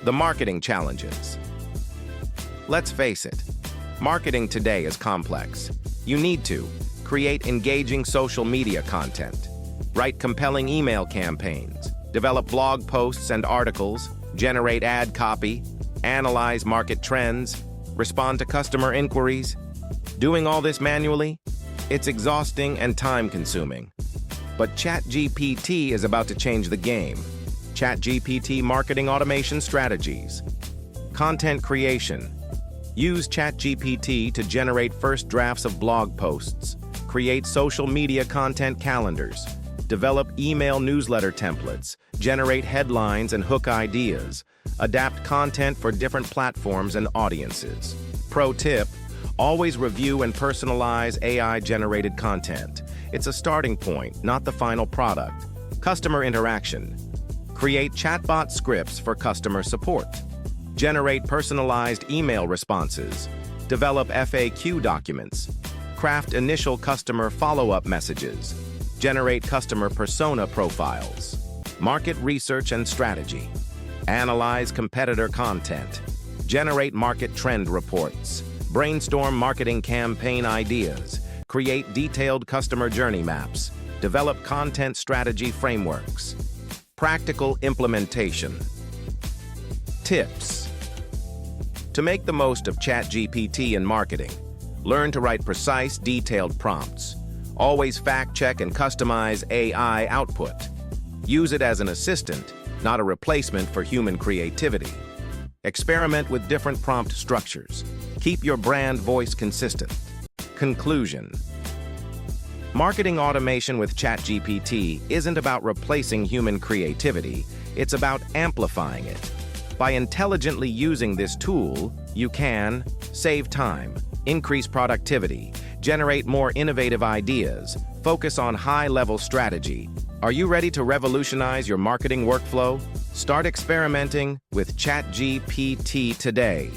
The marketing challenges. Let's face it, marketing today is complex. You need to create engaging social media content, write compelling email campaigns, develop blog posts and articles, generate ad copy, analyze market trends, respond to customer inquiries. Doing all this manually? It's exhausting and time-consuming. But ChatGPT is about to change the game. ChatGPT Marketing Automation Strategies. Content creation. Use ChatGPT to generate first drafts of blog posts, create social media content calendars, develop email newsletter templates, generate headlines and hook ideas, adapt content for different platforms and audiences. Pro tip: always review and personalize AI-generated content. It's a starting point, not the final product. Customer interaction. Create chatbot scripts for customer support. Generate personalized email responses. Develop FAQ documents. Craft initial customer follow-up messages. Generate customer persona profiles. Market research and strategy. Analyze competitor content. Generate market trend reports. Brainstorm marketing campaign ideas. Create detailed customer journey maps. Develop content strategy frameworks. Practical implementation. Tips. To make the most of ChatGPT in marketing, learn to write precise, detailed prompts. Always fact-check and customize AI output. Use it as an assistant, not a replacement for human creativity. Experiment with different prompt structures. Keep your brand voice consistent. Conclusion. Marketing automation with ChatGPT isn't about replacing human creativity, it's about amplifying it. By intelligently using this tool, you can save time, increase productivity, generate more innovative ideas, focus on high-level strategy. Are you ready to revolutionize your marketing workflow? Start experimenting with ChatGPT today.